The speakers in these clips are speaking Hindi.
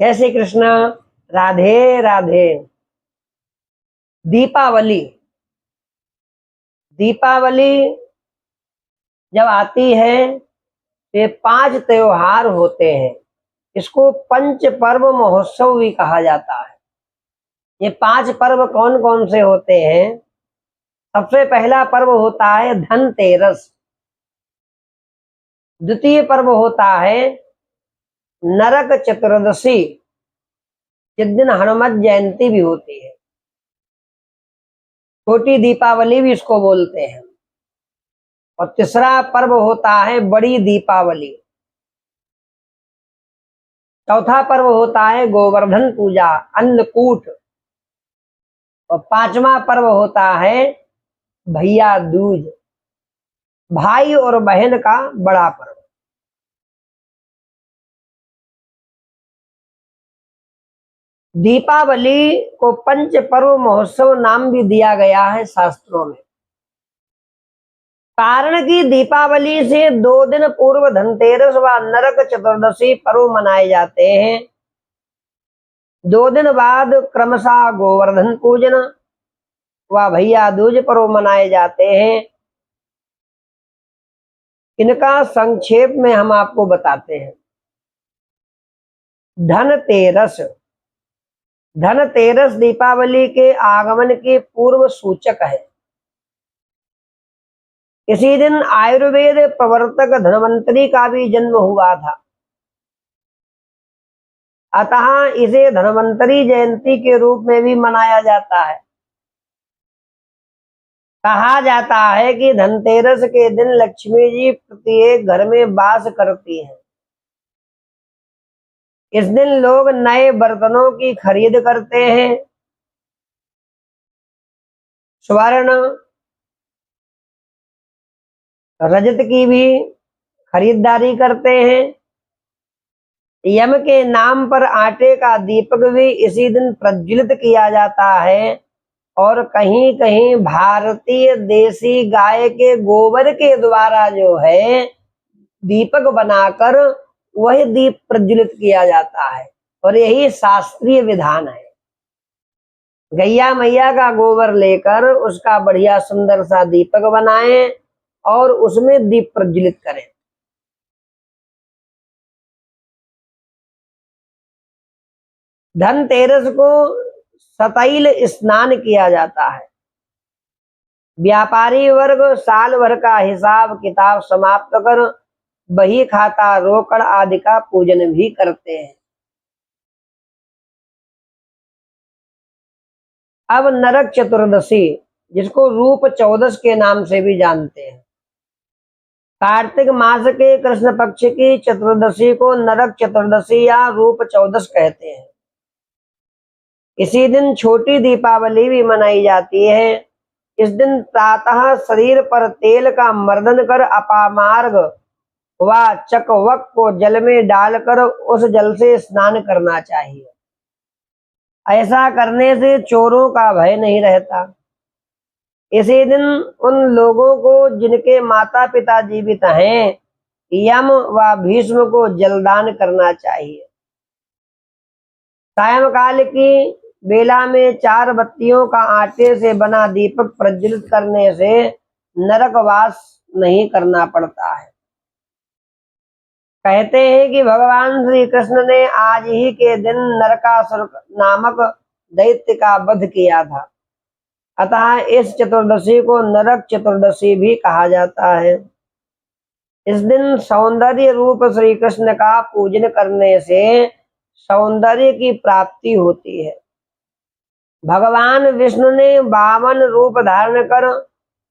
जय श्री कृष्ण। राधे राधे। दीपावली दीपावली जब आती है तो ये 5 त्योहार होते हैं। इसको पंच पर्व महोत्सव भी कहा जाता है। ये 5 पर्व कौन कौन से होते हैं? सबसे पहला पर्व होता है धनतेरस। द्वितीय पर्व होता है नरक चतुर्दशी, जिस दिन हनुमत जयंती भी होती है। छोटी दीपावली भी इसको बोलते हैं। और तीसरा पर्व होता है बड़ी दीपावली। चौथा पर्व होता है गोवर्धन पूजा, अन्नकूट। और 5वां पर्व होता है भैया दूज, भाई और बहन का बड़ा पर्व। दीपावली को पंच पर्व महोत्सव नाम भी दिया गया है शास्त्रों में। कारण कि दीपावली से 2 दिन पूर्व धनतेरस व नरक चतुर्दशी पर्व मनाए जाते हैं। 2 दिन बाद क्रमशः गोवर्धन पूजन व भैया दूज पर्व मनाए जाते हैं। इनका संक्षेप में हम आपको बताते हैं। धनतेरस दीपावली के आगमन के पूर्व सूचक है। इसी दिन आयुर्वेद प्रवर्तक धन्वंतरी का भी जन्म हुआ था। अतः इसे धन्वंतरी जयंती के रूप में भी मनाया जाता है। कहा जाता है कि धनतेरस के दिन लक्ष्मी जी प्रत्येक घर में वास करती हैं। इस दिन लोग नए बर्तनों की खरीद करते हैं, स्वर्ण रजत की भी खरीदारी करते हैं। यम के नाम पर आटे का दीपक भी इसी दिन प्रज्वलित किया जाता है। और कहीं कहीं भारतीय देसी गाय के गोबर के द्वारा जो है दीपक बनाकर वही दीप प्रज्वलित किया जाता है। और यही शास्त्रीय विधान है। गैया मैया का गोबर लेकर उसका बढ़िया सुंदर सा दीपक बनाएं और उसमें दीप प्रज्वलित करें। धनतेरस को सतैल स्नान किया जाता है। व्यापारी वर्ग साल भर का हिसाब किताब समाप्त कर बही खाता रोकड़ आदि का पूजन भी करते हैं। अब नरक चतुर्दशी, जिसको रूप चौदस के नाम से भी जानते हैं। कार्तिक मास के कृष्ण पक्ष की चतुर्दशी को नरक चतुर्दशी या रूप चौदस कहते हैं। इसी दिन छोटी दीपावली भी मनाई जाती है। इस दिन प्रातः शरीर पर तेल का मर्दन कर अपामार्ग व चकवक को जल में डालकर उस जल से स्नान करना चाहिए। ऐसा करने से चोरों का भय नहीं रहता। इसी दिन उन लोगों को जिनके माता पिता जीवित हैं, यम व भीष्म को जलदान करना चाहिए। सायंकाल की बेला में 4 बत्तियों का आटे से बना दीपक प्रज्वलित करने से नरकवास नहीं करना पड़ता है। कहते हैं कि भगवान श्री कृष्ण ने आज ही के दिन नरकासुर नामक दैत्य का वध किया था। अतः इस चतुर्दशी को नरक चतुर्दशी भी कहा जाता है। इस दिन सौंदर्य रूप श्री कृष्ण का पूजन करने से सौंदर्य की प्राप्ति होती है। भगवान विष्णु ने 52 रूप धारण कर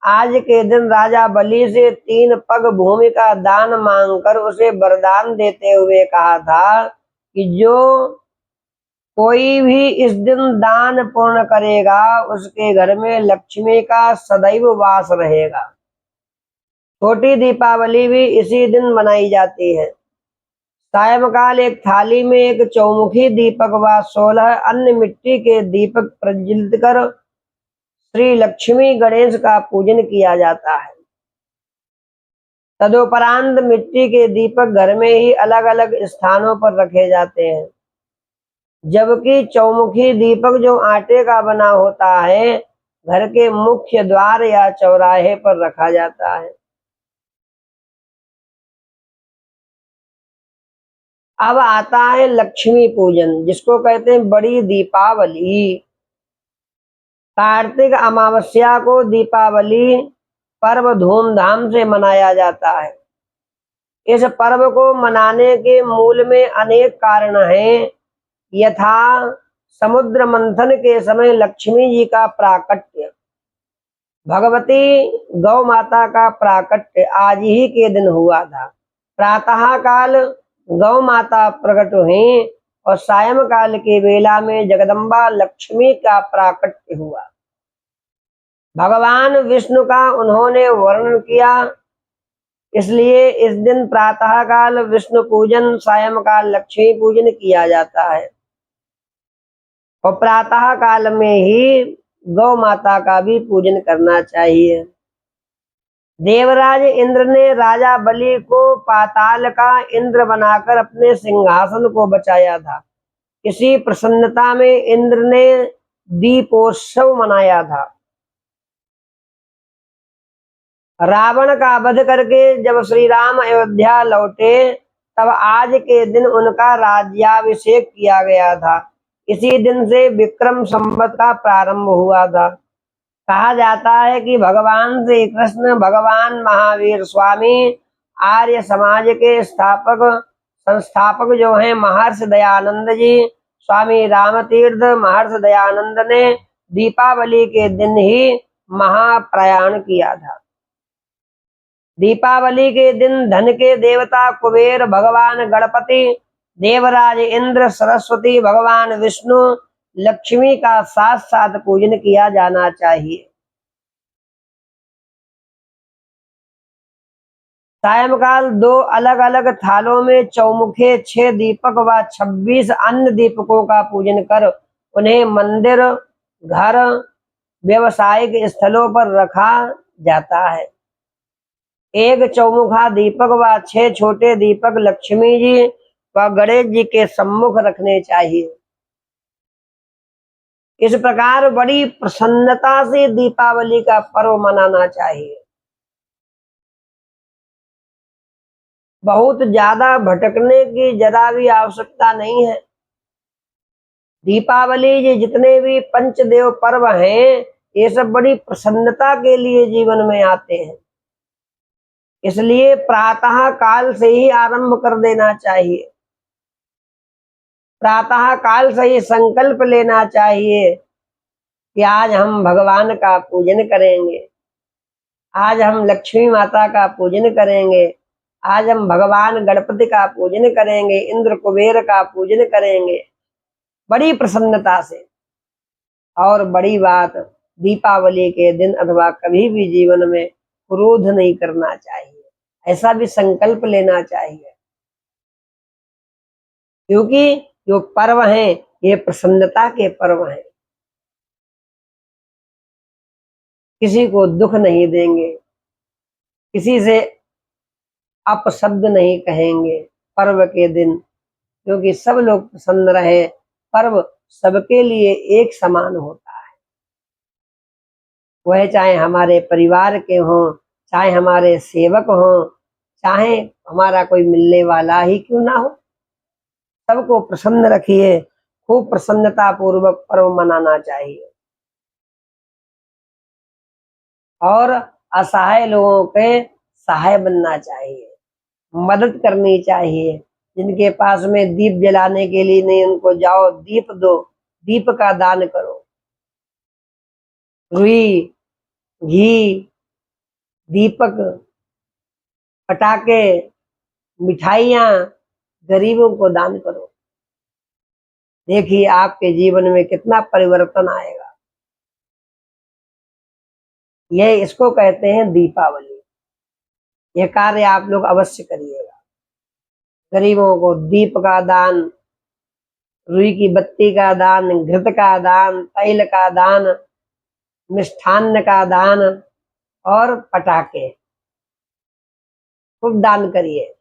आज के दिन राजा बलि से 3 पग भूमि का दान मांगकर उसे वरदान देते हुए कहा था कि जो कोई भी इस दिन दान पूर्ण करेगा उसके घर में लक्ष्मी का सदैव वास रहेगा। छोटी दीपावली भी इसी दिन मनाई जाती है। सायंकाल एक थाली में एक चौमुखी दीपक व 16 अन्य मिट्टी के दीपक प्रज्वलित कर श्री लक्ष्मी गणेश का पूजन किया जाता है। तदुपरांत मिट्टी के दीपक घर में ही अलग अलग स्थानों पर रखे जाते हैं। जबकि चौमुखी दीपक जो आटे का बना होता है घर के मुख्य द्वार या चौराहे पर रखा जाता है। अब आता है लक्ष्मी पूजन, जिसको कहते हैं बड़ी दीपावली। कार्तिक अमावस्या को दीपावली पर्व धूमधाम से मनाया जाता है। इस पर्व को मनाने के मूल में अनेक कारण हैं। यथा समुद्र मंथन के समय लक्ष्मी जी का प्राकट्य, भगवती गौ माता का प्राकट्य आज ही के दिन हुआ था। प्रातः काल गौ माता प्रकट हुई और सायंकाल के बेला में जगदम्बा लक्ष्मी का प्राकट्य हुआ। भगवान विष्णु का उन्होंने वर्णन किया, इसलिए इस दिन प्रातः काल विष्णु पूजन, सायंकाल लक्ष्मी पूजन किया जाता है। और प्रातः काल में ही गौ माता का भी पूजन करना चाहिए। देवराज इंद्र ने राजा बलि को पाताल का इंद्र बनाकर अपने सिंहासन को बचाया था। इसी प्रसन्नता में इंद्र ने दीपोत्सव मनाया था। रावण का वध करके जब श्री राम अयोध्या लौटे तब आज के दिन उनका राज्याभिषेक किया गया था। इसी दिन से विक्रम संवत का प्रारंभ हुआ था। कहा जाता है कि भगवान श्री कृष्ण, भगवान महावीर स्वामी, आर्य समाज के संस्थापक जो हैं महर्षि दयानंद जी, स्वामी रामतीर्थ महर्षि दयानंद ने दीपावली के दिन ही महाप्रयाण किया था। दीपावली के दिन धन के देवता कुबेर, भगवान गणपति, देवराज इंद्र, सरस्वती, भगवान विष्णु, लक्ष्मी का साथ साथ पूजन किया जाना चाहिए। सायंकाल 2 अलग अलग थालों में चौमुखे 6 दीपक व 26 अन्य दीपकों का पूजन कर उन्हें मंदिर, घर, व्यवसायिक स्थलों पर रखा जाता है। एक चौमुखा दीपक व 6 छोटे दीपक लक्ष्मी जी व गणेश जी के सम्मुख रखने चाहिए। इस प्रकार बड़ी प्रसन्नता से दीपावली का पर्व मनाना चाहिए। बहुत ज्यादा भटकने की जरा भी आवश्यकता नहीं है। दीपावली ये जितने भी पंचदेव पर्व हैं, ये सब बड़ी प्रसन्नता के लिए जीवन में आते हैं। इसलिए प्रातः काल से ही आरंभ कर देना चाहिए। प्रातः काल से ही संकल्प लेना चाहिए कि आज हम भगवान का पूजन करेंगे, आज हम लक्ष्मी माता का पूजन करेंगे, आज हम भगवान गणपति का पूजन करेंगे, इंद्र कुबेर का पूजन करेंगे बड़ी प्रसन्नता से। और बड़ी बात, दीपावली के दिन अथवा कभी भी जीवन में क्रोध नहीं करना चाहिए, ऐसा भी संकल्प लेना चाहिए। क्योंकि जो पर्व हैं ये प्रसन्नता के पर्व हैं। किसी को दुख नहीं देंगे, किसी से अपशब्द नहीं कहेंगे पर्व के दिन, क्योंकि सब लोग प्रसन्न रहे। पर्व सबके लिए एक समान होता है, वह चाहे हमारे परिवार के हों, चाहे हमारे सेवक हों, चाहे हमारा कोई मिलने वाला ही क्यों ना हो, सबको प्रसन्न रखिए। खूब प्रसन्नता पूर्वक पर्व मनाना चाहिए और असहाय लोगों के सहाय बनना चाहिए, मदद करनी चाहिए। जिनके पास में दीप जलाने के लिए नहीं, उनको जाओ दीप दो, दीप का दान करो। रुई, घी, दीपक, पटाखे, मिठाइयाँ गरीबों को दान करो। देखिए आपके जीवन में कितना परिवर्तन आएगा। यह इसको कहते हैं दीपावली। यह कार्य आप लोग अवश्य करिएगा। गरीबों को दीप का दान, रुई की बत्ती का दान, घृत का दान, तैल का दान, मिष्ठान्न का दान और पटाखे खूब दान करिए।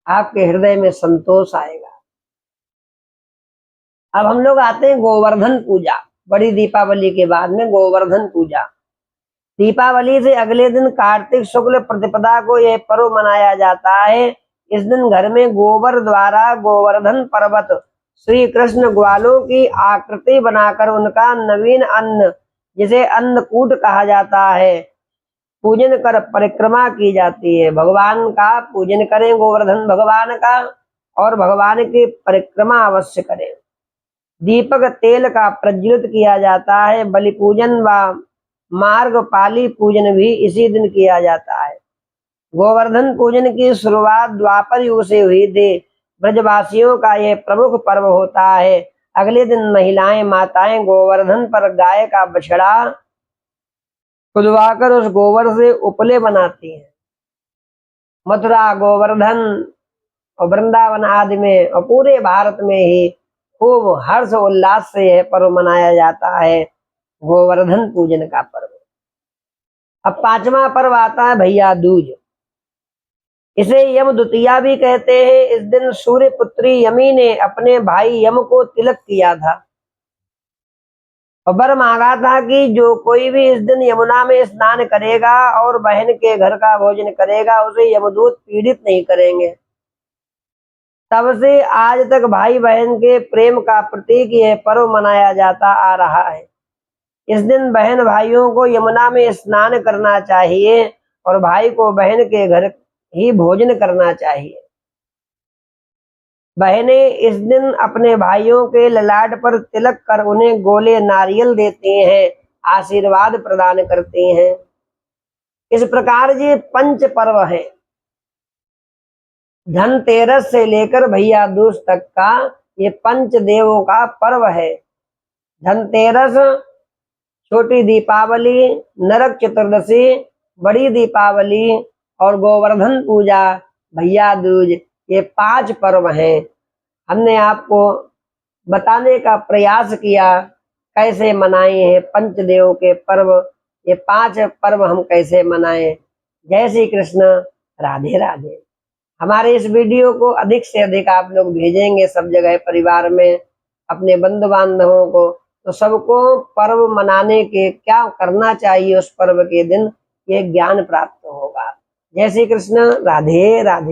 आपके हृदय में संतोष आएगा। अब हम लोग आते हैं गोवर्धन पूजा। बड़ी दीपावली के बाद में गोवर्धन पूजा। दीपावली से अगले दिन कार्तिक शुक्ल प्रतिपदा को यह पर्व मनाया जाता है। इस दिन घर में गोबर द्वारा गोवर्धन पर्वत श्री कृष्ण ग्वालों की आकृति बनाकर उनका नवीन अन्न, जिसे अन्नकूट कहा जाता है, पूजन कर परिक्रमा की जाती है। भगवान का पूजन करें, गोवर्धन भगवान का, और भगवान की परिक्रमा अवश्य करें। दीपक तेल का प्रज्वलित किया जाता है। बलि पूजन व मार्ग पाली पूजन भी इसी दिन किया जाता है। गोवर्धन पूजन की शुरुआत द्वापर युग से हुई थी। ब्रजवासियों का यह प्रमुख पर्व होता है। अगले दिन महिलाएं माताएं गोवर्धन पर गाय का बछड़ा खुदवाकर उस गोबर से उपले बनाती हैं। मथुरा, गोवर्धन और वृंदावन आदि में और पूरे भारत में ही खूब हर्ष उल्लास से यह पर्व मनाया जाता है, गोवर्धन पूजन का पर्व। अब पांचवा पर्व आता है भैया दूज। इसे यम द्वितीया भी कहते हैं। इस दिन सूर्य पुत्री यमी ने अपने भाई यम को तिलक किया था और वर मांगा था कि जो कोई भी इस दिन यमुना में स्नान करेगा और बहन के घर का भोजन करेगा, उसे यमदूत पीड़ित नहीं करेंगे। तब से आज तक भाई बहन के प्रेम का प्रतीक यह पर्व मनाया जाता आ रहा है। इस दिन बहन भाइयों को यमुना में स्नान करना चाहिए और भाई को बहन के घर ही भोजन करना चाहिए। बहनें इस दिन अपने भाइयों के ललाट पर तिलक कर उन्हें गोले नारियल देती हैं, आशीर्वाद प्रदान करती हैं। इस प्रकार ये पंच पर्व है। धनतेरस से लेकर भैया दूज तक का ये पंच देवों का पर्व है। धनतेरस, छोटी दीपावली, नरक चतुर्दशी, बड़ी दीपावली और गोवर्धन पूजा, भैया दूज, ये 5 पर्व हैं। हमने आपको बताने का प्रयास किया कैसे मनाए हैं पंचदेव के पर्व। ये 5 पर्व हम कैसे मनाएं। जय श्री कृष्ण, राधे राधे। हमारे इस वीडियो को अधिक से अधिक आप लोग भेजेंगे सब जगह, परिवार में, अपने बंधु बांधवों को, तो सबको पर्व मनाने के क्या करना चाहिए उस पर्व के दिन, ये ज्ञान प्राप्त होगा। जय श्री कृष्ण, राधे राधे।